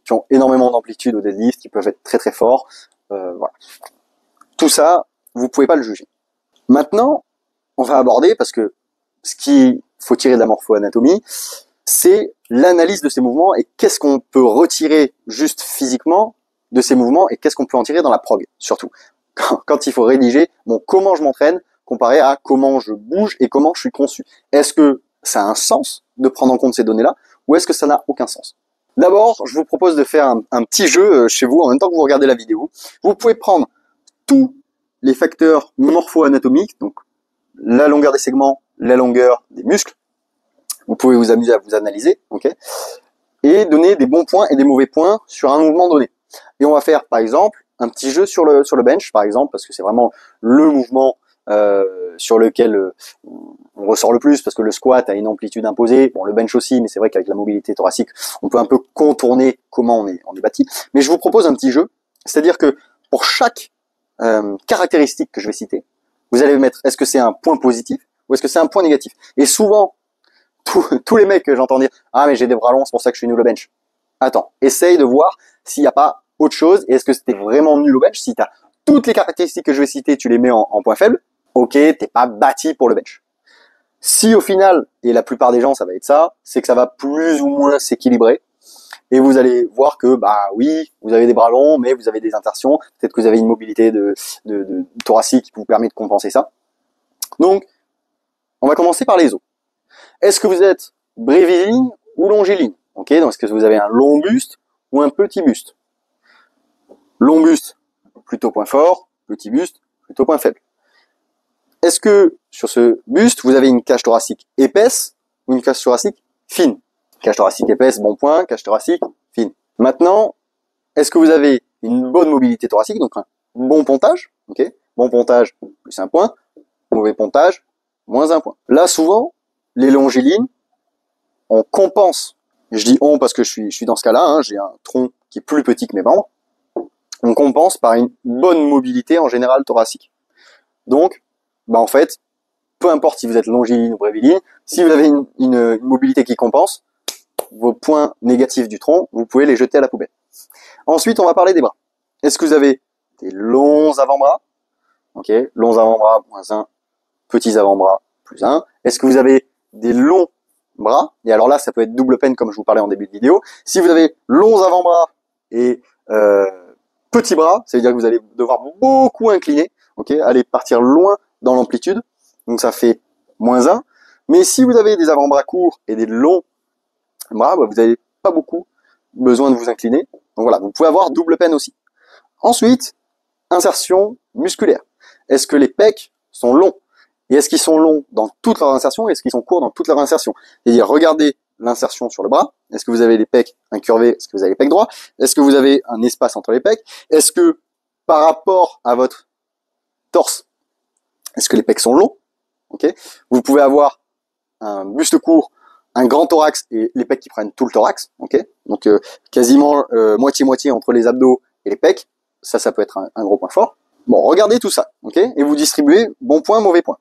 A: qui ont énormément d'amplitude au deadlift, qui peuvent être très très forts. Voilà. Tout ça, vous pouvez pas le juger. Maintenant, on va aborder, parce que ce qu'il faut tirer de la morpho-anatomie, c'est l'analyse de ces mouvements et qu'est-ce qu'on peut retirer juste physiquement de ces mouvements et qu'est-ce qu'on peut en tirer dans la prog, surtout. Quand il faut rédiger, bon, comment je m'entraîne comparé à comment je bouge et comment je suis conçu. Est-ce que ça a un sens de prendre en compte ces données-là ou est-ce que ça n'a aucun sens? D'abord, je vous propose de faire un petit jeu chez vous en même temps que vous regardez la vidéo. Vous pouvez prendre tous les facteurs morpho-anatomiques, donc la longueur des segments, la longueur des muscles. Vous pouvez vous amuser à vous analyser, ok, et donner des bons points et des mauvais points sur un mouvement donné. Et on va faire, par exemple, un petit jeu sur le bench, par exemple, parce que c'est vraiment le mouvement sur lequel on ressort le plus, parce que le squat a une amplitude imposée, bon, le bench aussi, mais c'est vrai qu'avec la mobilité thoracique, on peut un peu contourner comment on est bâti. Mais je vous propose un petit jeu, c'est-à-dire que pour chaque caractéristique que je vais citer, vous allez mettre, est-ce que c'est un point positif ou est-ce que c'est un point négatif? Et souvent, tous les mecs que j'entends dire « Ah, mais j'ai des bras longs, c'est pour ça que je suis nul au bench. » Attends, essaye de voir s'il n'y a pas autre chose. Et est-ce que c'était vraiment nul au bench? Si tu as toutes les caractéristiques que je vais citer, tu les mets en point faible, ok, t'es pas bâti pour le bench. Si au final, et la plupart des gens, ça va être ça, c'est que ça va plus ou moins s'équilibrer. Et vous allez voir que, bah oui, vous avez des bras longs, mais vous avez des insertions. Peut-être que vous avez une mobilité de thoracique qui vous permet de compenser ça. Donc, on va commencer par les os. Est-ce que vous êtes bréviligne ou longiligne? Ok, donc est-ce que vous avez un long buste ou un petit buste? Long buste, plutôt point fort, petit buste, plutôt point faible. Est-ce que sur ce buste, vous avez une cage thoracique épaisse ou une cage thoracique fine? Cage thoracique épaisse, bon point, cage thoracique fine. Maintenant, est-ce que vous avez une bonne mobilité thoracique, donc un bon pontage? Ok, bon pontage, plus un point, mauvais pontage, moins un point. Là, souvent, les longilines, on compense. Je dis on parce que je suis dans ce cas-là, hein, j'ai un tronc qui est plus petit que mes membres. On compense par une bonne mobilité en général thoracique. Donc, bah en fait, peu importe si vous êtes longiline ou bréviline, si vous avez une mobilité qui compense, vos points négatifs du tronc, vous pouvez les jeter à la poubelle. Ensuite, on va parler des bras. Est-ce que vous avez des longs avant-bras? Ok, longs avant-bras, moins 1, petits avant-bras, plus 1. Est-ce que vous avez des longs bras? Et alors là, ça peut être double peine comme je vous parlais en début de vidéo. Si vous avez longs avant-bras et petits bras, ça veut dire que vous allez devoir beaucoup incliner, ok, aller partir loin dans l'amplitude. Donc ça fait moins 1. Mais si vous avez des avant-bras courts et des longs bras, bah, vous n'avez pas beaucoup besoin de vous incliner. Donc voilà, vous pouvez avoir double peine aussi. Ensuite, insertion musculaire. Est-ce que les pecs sont longs? Et est-ce qu'ils sont longs dans toute leur insertion et est-ce qu'ils sont courts dans toute leur insertion? C'est-à-dire, regardez l'insertion sur le bras. Est-ce que vous avez les pecs incurvés? Est-ce que vous avez les pecs droits? Est-ce que vous avez un espace entre les pecs? Est-ce que par rapport à votre torse, est-ce que les pecs sont longs? Okay. Vous pouvez avoir un buste court, un grand thorax et les pecs qui prennent tout le thorax. Okay. Donc quasiment moitié-moitié entre les abdos et les pecs. Ça peut être un gros point fort. Bon, regardez tout ça, ok, et vous distribuez bon point, mauvais point.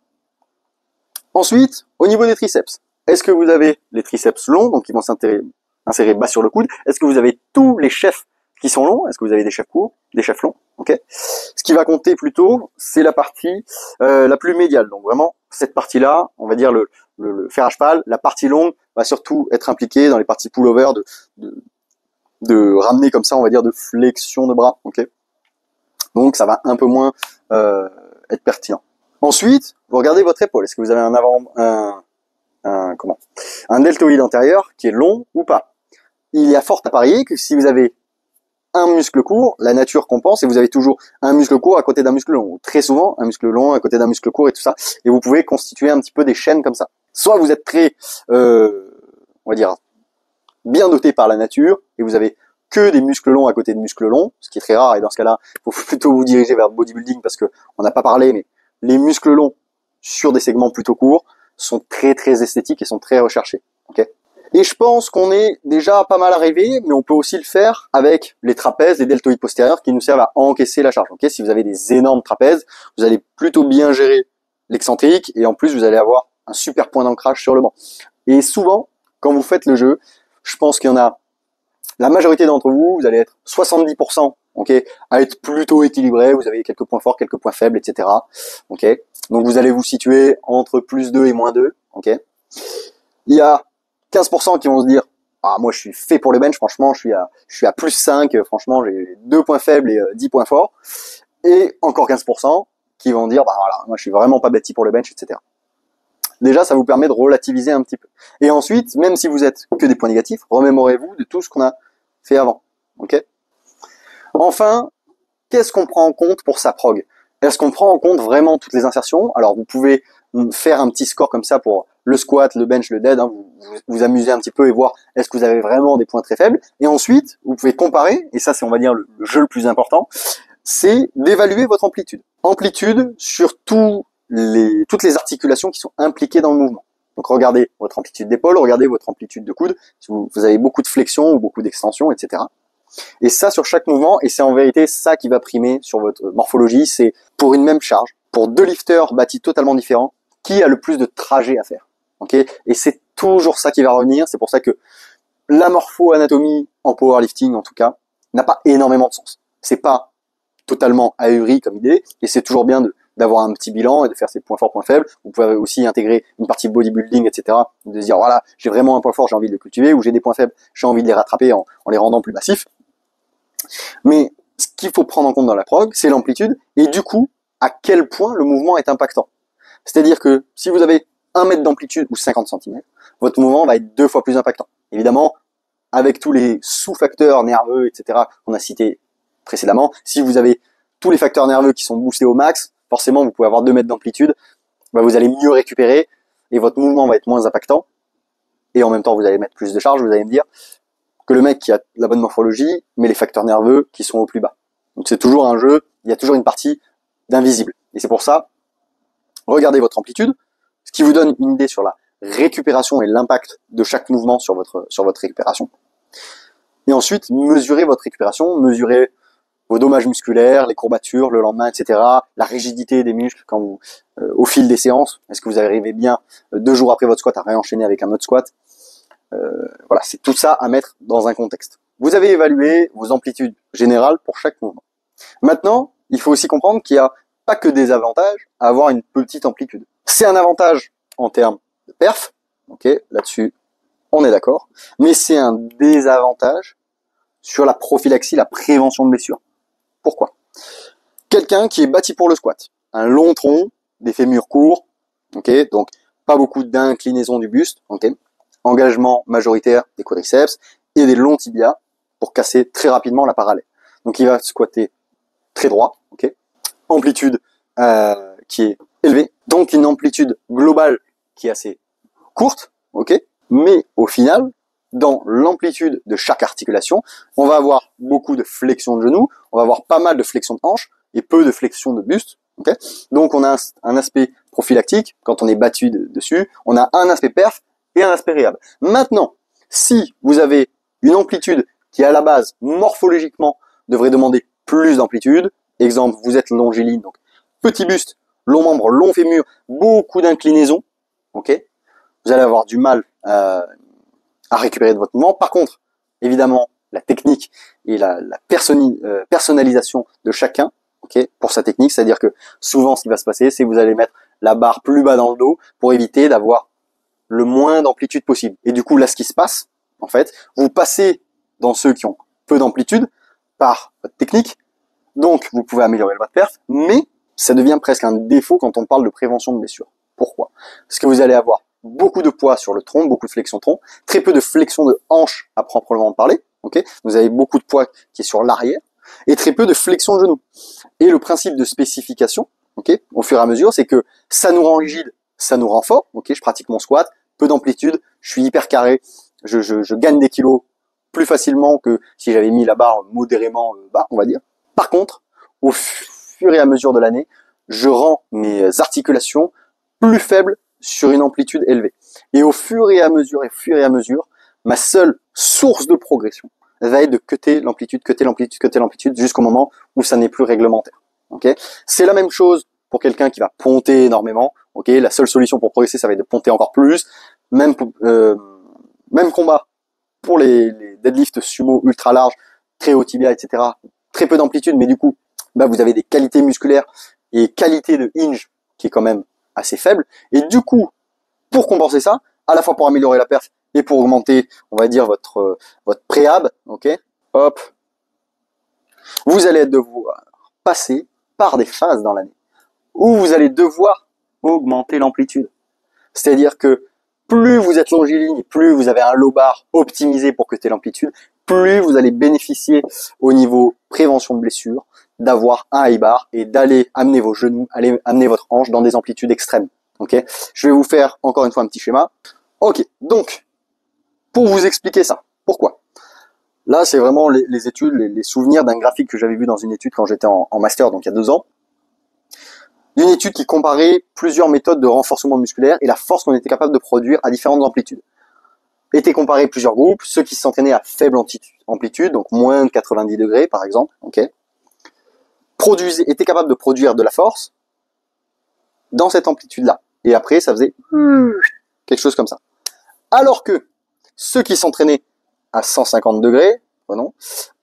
A: Ensuite, au niveau des triceps, est-ce que vous avez les triceps longs, donc qui vont s'insérer bas sur le coude? Est-ce que vous avez tous les chefs qui sont longs? Est-ce que vous avez des chefs courts, des chefs longs? Ok. Ce qui va compter plutôt, c'est la partie la plus médiale. Donc vraiment, cette partie-là, on va dire le fer à cheval, la partie longue va surtout être impliquée dans les parties pull-over de ramener comme ça, on va dire, de flexion de bras. Ok. Donc ça va un peu moins être pertinent. Ensuite, vous regardez votre épaule. Est-ce que vous avez un deltoïde antérieur qui est long ou pas? Il y a fort à parier que si vous avez un muscle court, la nature compense et vous avez toujours un muscle court à côté d'un muscle long. Très souvent, un muscle long à côté d'un muscle court et tout ça. Et vous pouvez constituer un petit peu des chaînes comme ça. Soit vous êtes très, on va dire, bien doté par la nature et vous avez que des muscles longs à côté de muscles longs, ce qui est très rare, et dans ce cas-là, il faut plutôt vous diriger vers le bodybuilding parce que on n'a pas parlé, mais les muscles longs sur des segments plutôt courts sont très très esthétiques et sont très recherchés. Okay. Et je pense qu'on est déjà pas mal arrivé, mais on peut aussi le faire avec les trapèzes, les deltoïdes postérieurs qui nous servent à encaisser la charge. Okay. Si vous avez des énormes trapèzes, vous allez plutôt bien gérer l'excentrique et en plus vous allez avoir un super point d'ancrage sur le banc. Et souvent, quand vous faites le jeu, je pense qu'il y en a la majorité d'entre vous, vous allez être 70%, ok, à être plutôt équilibré. Vous avez quelques points forts, quelques points faibles, etc. Ok. Donc vous allez vous situer entre plus 2 et moins 2, ok. Il y a 15% qui vont se dire ah moi je suis fait pour le bench, franchement je suis à plus 5, franchement j'ai 2 points faibles et 10 points forts. Et encore 15% qui vont dire bah voilà, moi je suis vraiment pas bâti pour le bench, etc. Déjà ça vous permet de relativiser un petit peu. Et ensuite, même si vous êtes que des points négatifs, remémorez-vous de tout ce qu'on a fait avant. Ok. Enfin, qu'est-ce qu'on prend en compte pour sa prog? Est-ce qu'on prend en compte vraiment toutes les insertions? Alors vous pouvez faire un petit score comme ça pour le squat, le bench, le dead, hein, vous amusez un petit peu et voir est-ce que vous avez vraiment des points très faibles. Et ensuite, vous pouvez comparer, et ça c'est on va dire le jeu le plus important, c'est d'évaluer votre amplitude. Amplitude sur toutes les articulations qui sont impliquées dans le mouvement. Donc regardez votre amplitude d'épaule, regardez votre amplitude de coude, si vous avez beaucoup de flexion ou beaucoup d'extension, etc. Et ça sur chaque mouvement, et c'est en vérité ça qui va primer sur votre morphologie, c'est pour une même charge, pour 2 lifters bâtis totalement différents, qui a le plus de trajets à faire. Okay, et c'est toujours ça qui va revenir, c'est pour ça que la morpho-anatomie en powerlifting en tout cas, n'a pas énormément de sens. C'est pas totalement ahuri comme idée, et c'est toujours bien d'avoir un petit bilan et de faire ses points forts, points faibles. Vous pouvez aussi intégrer une partie bodybuilding, etc. De se dire, voilà, j'ai vraiment un point fort, j'ai envie de le cultiver, ou j'ai des points faibles, j'ai envie de les rattraper en les rendant plus massifs. Mais ce qu'il faut prendre en compte dans la prog, c'est l'amplitude, et du coup, à quel point le mouvement est impactant. C'est-à-dire que si vous avez 1 mètre d'amplitude ou 50 cm, votre mouvement va être 2 fois plus impactant. Évidemment, avec tous les sous-facteurs nerveux, etc. qu'on a cités précédemment, si vous avez tous les facteurs nerveux qui sont boostés au max, forcément vous pouvez avoir 2 mètres d'amplitude, bah vous allez mieux récupérer et votre mouvement va être moins impactant, et en même temps vous allez mettre plus de charge, vous allez me dire, que le mec qui a la bonne morphologie, mais les facteurs nerveux qui sont au plus bas. Donc c'est toujours un jeu, il y a toujours une partie d'invisible. Et c'est pour ça, regardez votre amplitude, ce qui vous donne une idée sur la récupération et l'impact de chaque mouvement sur votre récupération. Et ensuite, mesurez votre récupération, mesurez vos dommages musculaires, les courbatures, le lendemain, etc. La rigidité des muscles quand vous, au fil des séances. Est-ce que vous arrivez bien 2 jours après votre squat à réenchaîner avec un autre squat? Voilà, c'est tout ça à mettre dans un contexte. Vous avez évalué vos amplitudes générales pour chaque mouvement. Maintenant, il faut aussi comprendre qu'il n'y a pas que des avantages à avoir une petite amplitude. C'est un avantage en termes de perf, ok, là-dessus on est d'accord, mais c'est un désavantage sur la prophylaxie, la prévention de blessures. Pourquoi? Quelqu'un qui est bâti pour le squat, un long tronc, des fémurs courts, ok, donc pas beaucoup d'inclinaison du buste, ok, engagement majoritaire des quadriceps et des longs tibias pour casser très rapidement la parallèle. Donc il va squatter très droit, ok, amplitude qui est élevée, donc une amplitude globale qui est assez courte, ok, mais au final, dans l'amplitude de chaque articulation, on va avoir beaucoup de flexion de genoux, on va avoir pas mal de flexion de hanche et peu de flexion de buste, ok. Donc on a un aspect prophylactique quand on est battu dessus, on a un aspect perf et un aspect réhab. Maintenant, si vous avez une amplitude qui à la base morphologiquement devrait demander plus d'amplitude, exemple vous êtes longiligne, donc petit buste, long membre, long fémur, beaucoup d'inclinaison, ok, vous allez avoir du mal à récupérer de votre mouvement. Par contre, évidemment, la technique et la personnalisation de chacun, ok, pour sa technique, c'est-à-dire que souvent ce qui va se passer, c'est que vous allez mettre la barre plus bas dans le dos pour éviter d'avoir le moins d'amplitude possible. Et du coup, là, ce qui se passe, en fait, vous passez dans ceux qui ont peu d'amplitude par votre technique, donc vous pouvez améliorer votre perf, mais ça devient presque un défaut quand on parle de prévention de blessure. Pourquoi? Parce que vous allez avoir beaucoup de poids sur le tronc, beaucoup de flexion tronc, très peu de flexion de hanche à proprement parler, ok. Vous avez beaucoup de poids qui est sur l'arrière, et très peu de flexion de genou. Et le principe de spécification, ok, au fur et à mesure, c'est que ça nous rend rigide, ça nous rend fort, ok, je pratique mon squat, peu d'amplitude, je suis hyper carré, je gagne des kilos plus facilement que si j'avais mis la barre modérément bas, on va dire. Par contre, au fur et à mesure de l'année, je rends mes articulations plus faibles sur une amplitude élevée. Et au fur et à mesure, ma seule source de progression va être de cutter l'amplitude, jusqu'au moment où ça n'est plus réglementaire. Ok, c'est la même chose pour quelqu'un qui va ponter énormément. Ok, la seule solution pour progresser, ça va être de ponter encore plus. Même combat pour les deadlifts sumo ultra larges, très haut tibia, etc. Très peu d'amplitude, mais du coup, bah, vous avez des qualités musculaires et qualités de hinge qui est quand même assez faible. Et du coup, pour compenser ça, à la fois pour améliorer la perf et pour augmenter, on va dire, votre préhab, ok, hop, vous allez devoir passer par des phases dans l'année où vous allez devoir augmenter l'amplitude. C'est-à-dire que plus vous êtes longiligne, plus vous avez un low bar optimisé pour que l'amplitude, plus vous allez bénéficier au niveau prévention de blessures d'avoir un high bar et d'aller amener vos genoux, aller amener votre hanche dans des amplitudes extrêmes. Ok, je vais vous faire encore une fois un petit schéma. Ok, donc pour vous expliquer ça, pourquoi? Là, c'est vraiment les études, les souvenirs d'un graphique que j'avais vu dans une étude quand j'étais en master, donc il y a 2 ans. Une étude qui comparait plusieurs méthodes de renforcement musculaire et la force qu'on était capable de produire à différentes amplitudes. Étaient comparés plusieurs groupes, ceux qui s'entraînaient à faible amplitude, donc moins de 90 degrés par exemple, ok, étaient capables de produire de la force dans cette amplitude-là. Et après, ça faisait quelque chose comme ça. Alors que ceux qui s'entraînaient à 150 degrés, prenons,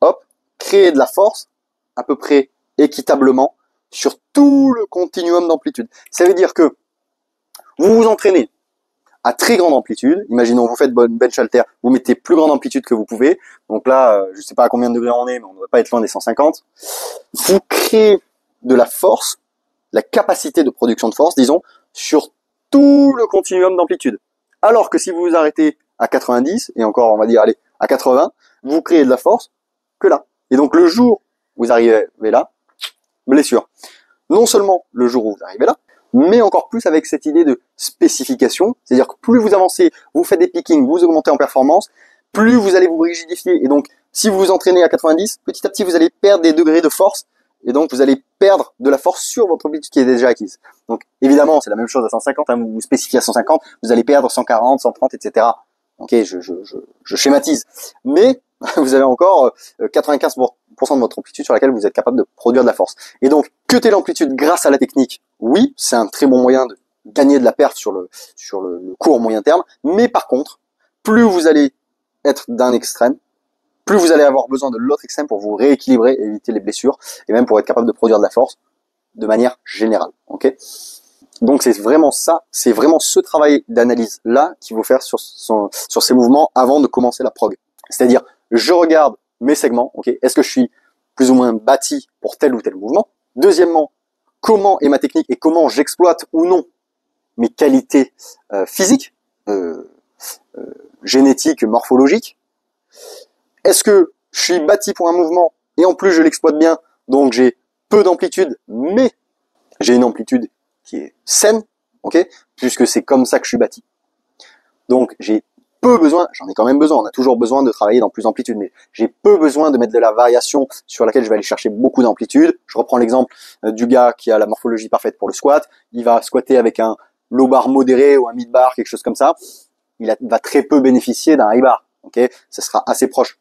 A: hop, créaient de la force à peu près équitablement sur tout le continuum d'amplitude. Ça veut dire que vous vous entraînez à très grande amplitude. Imaginons, vous faites bench halter, vous mettez plus grande amplitude que vous pouvez. Donc là, je sais pas à combien de degrés on est, mais on ne va pas être loin des 150. Vous créez de la force, la capacité de production de force, disons, sur tout le continuum d'amplitude. Alors que si vous vous arrêtez à 90, et encore, on va dire, allez, à 80, vous créez de la force que là. Et donc, le jour où vous arrivez là, blessure. Non seulement le jour où vous arrivez là, mais encore plus avec cette idée de spécification, c'est-à-dire que plus vous avancez, vous faites des pickings, vous augmentez en performance, plus vous allez vous rigidifier. Et donc, si vous vous entraînez à 90, petit à petit, vous allez perdre des degrés de force, et donc vous allez perdre de la force sur votre amplitude qui est déjà acquise. Donc, évidemment, c'est la même chose à 150, hein, vous spécifiez à 150, vous allez perdre 140, 130, etc. Ok, je schématise. Mais, vous avez encore 95% de votre amplitude sur laquelle vous êtes capable de produire de la force. Et donc, cuter l'amplitude grâce à la technique, oui, c'est un très bon moyen de gagner de la perte sur le court moyen terme. Mais par contre, plus vous allez être d'un extrême, plus vous allez avoir besoin de l'autre extrême pour vous rééquilibrer, éviter les blessures, et même pour être capable de produire de la force de manière générale. Ok ? Donc c'est vraiment ça, c'est vraiment ce travail d'analyse là qu'il faut faire sur ces mouvements avant de commencer la prog. C'est-à-dire, je regarde mes segments, ok, est-ce que je suis plus ou moins bâti pour tel ou tel mouvement? Deuxièmement, comment est ma technique et comment j'exploite ou non mes qualités physiques, génétiques, morphologiques? Est-ce que je suis bâti pour un mouvement et en plus je l'exploite bien, donc j'ai peu d'amplitude, mais j'ai une amplitude qui est saine, ok, puisque c'est comme ça que je suis bâti. Donc j'ai peu besoin, j'en ai quand même besoin, on a toujours besoin de travailler dans plus d'amplitude, mais j'ai peu besoin de mettre de la variation sur laquelle je vais aller chercher beaucoup d'amplitude. Je reprends l'exemple du gars qui a la morphologie parfaite pour le squat, il va squatter avec un low bar modéré ou un mid bar, quelque chose comme ça, va très peu bénéficier d'un high bar, ok, ça sera assez proche.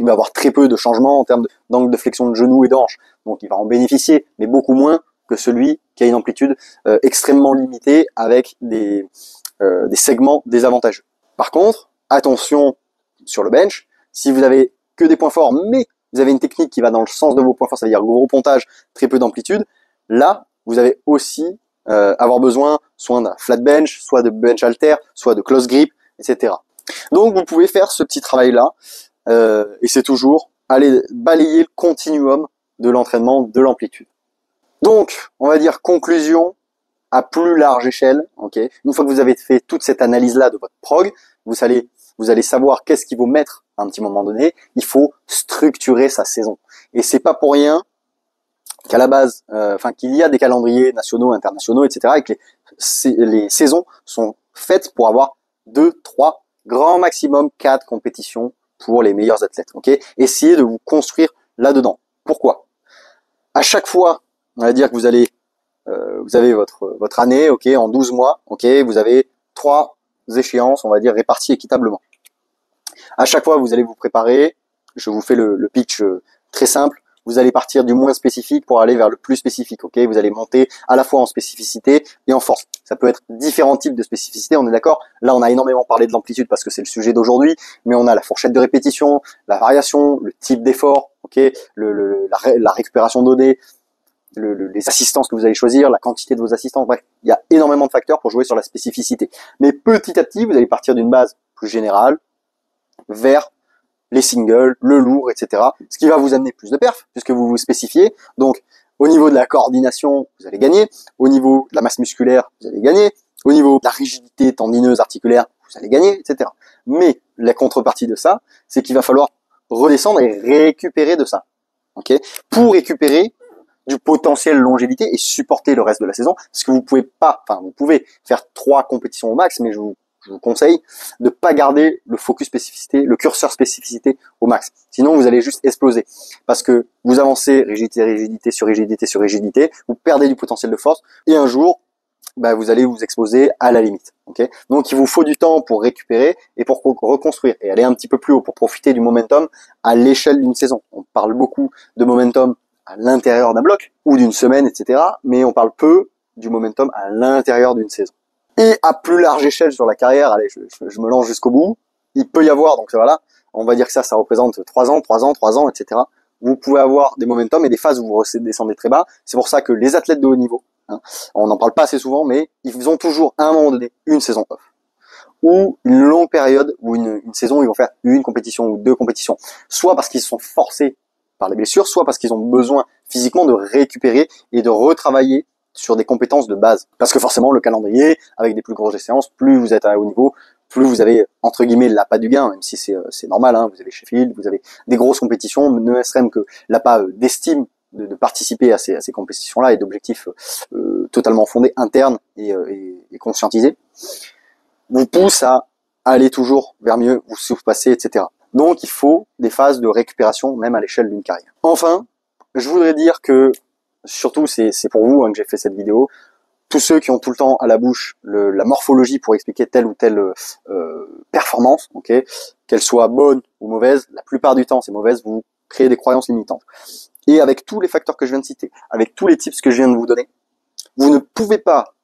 A: Il va avoir très peu de changements en termes d'angle de flexion de genou et de hanche, donc il va en bénéficier, mais beaucoup moins que celui qui a une amplitude extrêmement limitée avec des segments désavantageux. Par contre, attention sur le bench, si vous avez que des points forts, mais vous avez une technique qui va dans le sens de vos points forts, c'est-à-dire gros pontage, très peu d'amplitude, là, vous avez aussi avoir besoin soit d'un flat bench, soit de bench halter, soit de close grip, etc. Donc, vous pouvez faire ce petit travail-là, et c'est toujours aller balayer le continuum de l'entraînement de l'amplitude. Donc, on va dire conclusion à plus large échelle, ok. Une fois que vous avez fait toute cette analyse-là de votre prog, vous allez savoir qu'est-ce qu'il faut mettre à un petit moment donné. Il faut structurer sa saison. Et c'est pas pour rien qu'à la base, qu'il y a des calendriers nationaux, internationaux, etc. et que les saisons sont faites pour avoir 2, 3, grand maximum 4 compétitions pour les meilleurs athlètes, ok. Essayez de vous construire là-dedans. Pourquoi? À chaque fois, on va dire que vous avez votre année, ok, en 12 mois, ok, vous avez 3 échéances, on va dire, réparties équitablement. À chaque fois, vous allez vous préparer, je vous fais le pitch très simple, vous allez partir du moins spécifique pour aller vers le plus spécifique, ok, vous allez monter à la fois en spécificité et en force. Ça peut être différents types de spécificité, on est d'accord. Là, on a énormément parlé de l'amplitude parce que c'est le sujet d'aujourd'hui, mais on a la fourchette de répétition, la variation, le type d'effort, ok, la récupération donnée. les assistances que vous allez choisir, la quantité de vos assistants, bref, il y a énormément de facteurs pour jouer sur la spécificité. Mais petit à petit, vous allez partir d'une base plus générale vers les singles, le lourd, etc. Ce qui va vous amener plus de perf, puisque vous vous spécifiez. Donc, au niveau de la coordination, vous allez gagner. Au niveau de la masse musculaire, vous allez gagner. Au niveau de la rigidité tendineuse, articulaire, vous allez gagner, etc. Mais la contrepartie de ça, c'est qu'il va falloir redescendre et récupérer de ça. Okay, pour récupérer du potentiel longévité et supporter le reste de la saison, parce que vous pouvez pas, enfin vous pouvez faire 3 compétitions au max, mais je vous conseille de pas garder le focus spécificité, le curseur spécificité au max. Sinon vous allez juste exploser, parce que vous avancez rigidité, rigidité sur rigidité sur rigidité, vous perdez du potentiel de force, et un jour, vous allez vous exposer à la limite. Okay, donc il vous faut du temps pour récupérer et pour reconstruire et aller un petit peu plus haut pour profiter du momentum à l'échelle d'une saison. On parle beaucoup de momentum à l'intérieur d'un bloc ou d'une semaine, etc. Mais on parle peu du momentum à l'intérieur d'une saison. Et à plus large échelle sur la carrière, allez, je me lance jusqu'au bout, il peut y avoir, donc voilà, on va dire que ça représente 3 ans, etc. Vous pouvez avoir des momentum et des phases où vous descendez très bas. C'est pour ça que les athlètes de haut niveau, on n'en parle pas assez souvent, mais ils ont toujours à un moment donné une saison off ou une longue période ou une saison où ils vont faire une compétition ou 2 compétitions, soit parce qu'ils sont forcés par les blessures, soit parce qu'ils ont besoin physiquement de récupérer et de retravailler sur des compétences de base. Parce que forcément, le calendrier, avec des plus grosses séances, plus vous êtes à haut niveau, plus vous avez, entre guillemets, l'appât du gain, même si c'est normal, vous avez Sheffield, vous avez des grosses compétitions, ne serait-ce que l'appât d'estime de participer à ces compétitions-là et d'objectifs totalement fondés, internes et conscientisés, vous pousse à aller toujours vers mieux, vous surpasser, etc. Donc il faut des phases de récupération, même à l'échelle d'une carrière. Enfin, je voudrais dire que, surtout c'est pour vous que j'ai fait cette vidéo, tous ceux qui ont tout le temps à la bouche la morphologie pour expliquer telle ou telle performance, qu'elle soit bonne ou mauvaise, la plupart du temps c'est mauvaise, vous créez des croyances limitantes. Et avec tous les facteurs que je viens de citer, avec tous les tips que je viens de vous donner, vous ne pouvez pas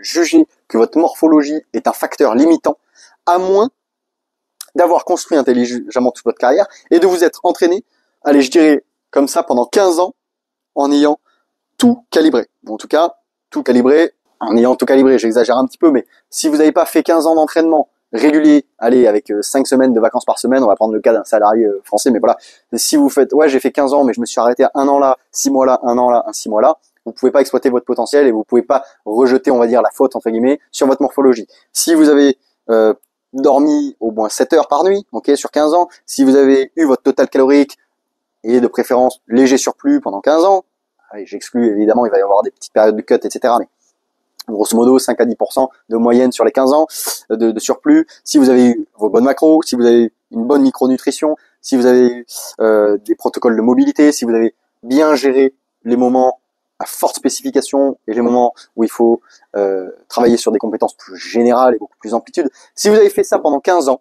A: juger que votre morphologie est un facteur limitant, à moins d'avoir construit intelligemment toute votre carrière et de vous être entraîné, allez, je dirais comme ça, pendant 15 ans, en ayant tout calibré. En tout cas, tout calibré, en ayant tout calibré, j'exagère un petit peu, mais si vous n'avez pas fait 15 ans d'entraînement régulier, allez, avec 5 semaines de vacances par semaine, on va prendre le cas d'un salarié français, mais voilà, si vous faites, ouais, j'ai fait 15 ans, mais je me suis arrêté 1 an là, 6 mois là, 1 an là, 6 mois là, vous pouvez pas exploiter votre potentiel et vous pouvez pas rejeter, on va dire, la faute, entre guillemets, sur votre morphologie. Si vous avez dormi au moins 7 heures par nuit, sur 15 ans, si vous avez eu votre total calorique et de préférence léger surplus pendant 15 ans, allez, j'exclus évidemment, il va y avoir des petites périodes de cut, etc., mais grosso modo 5 à 10% de moyenne sur les 15 ans de surplus. Si vous avez eu vos bonnes macros, si vous avez une bonne micronutrition, si vous avez eu des protocoles de mobilité, si vous avez bien géré les moments à forte spécification et les moments où il faut travailler sur des compétences plus générales et beaucoup plus amplitude, si vous avez fait ça pendant 15 ans,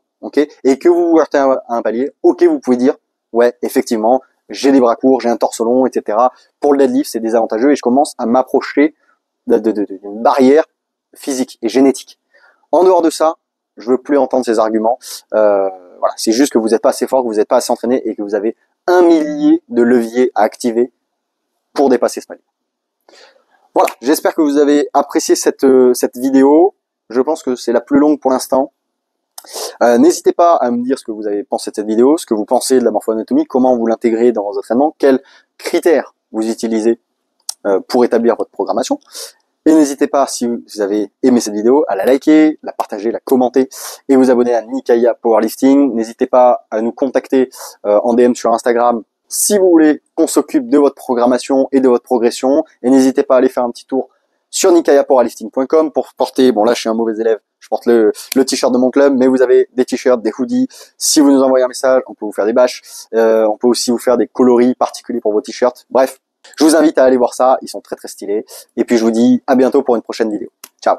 A: et que vous vous heurtez à un palier, vous pouvez dire, ouais, effectivement, j'ai des bras courts, j'ai un torse long, etc. Pour le deadlift, c'est désavantageux et je commence à m'approcher d'une barrière physique et génétique. En dehors de ça, je veux plus entendre ces arguments. Voilà, c'est juste que vous n'êtes pas assez fort, que vous n'êtes pas assez entraîné et que vous avez 1 millier de leviers à activer pour dépasser ce palier. Voilà, j'espère que vous avez apprécié cette vidéo. Je pense que c'est la plus longue pour l'instant. N'hésitez pas à me dire ce que vous avez pensé de cette vidéo, ce que vous pensez de la morpho-anatomie, comment vous l'intégrez dans vos entraînements, quels critères vous utilisez pour établir votre programmation. Et n'hésitez pas, si vous avez aimé cette vidéo, à la liker, la partager, la commenter et vous abonner à Nikaya Powerlifting. N'hésitez pas à nous contacter en DM sur Instagram si vous voulez qu'on s'occupe de votre programmation et de votre progression. Et n'hésitez pas à aller faire un petit tour sur nikayapowerlifting.com pour porter, bon là je suis un mauvais élève, je porte le t-shirt de mon club, mais vous avez des t-shirts, des hoodies. Si vous nous envoyez un message, on peut vous faire des bâches, on peut aussi vous faire des coloris particuliers pour vos t-shirts. Bref, je vous invite à aller voir ça, ils sont très très stylés. Et puis je vous dis à bientôt pour une prochaine vidéo. Ciao.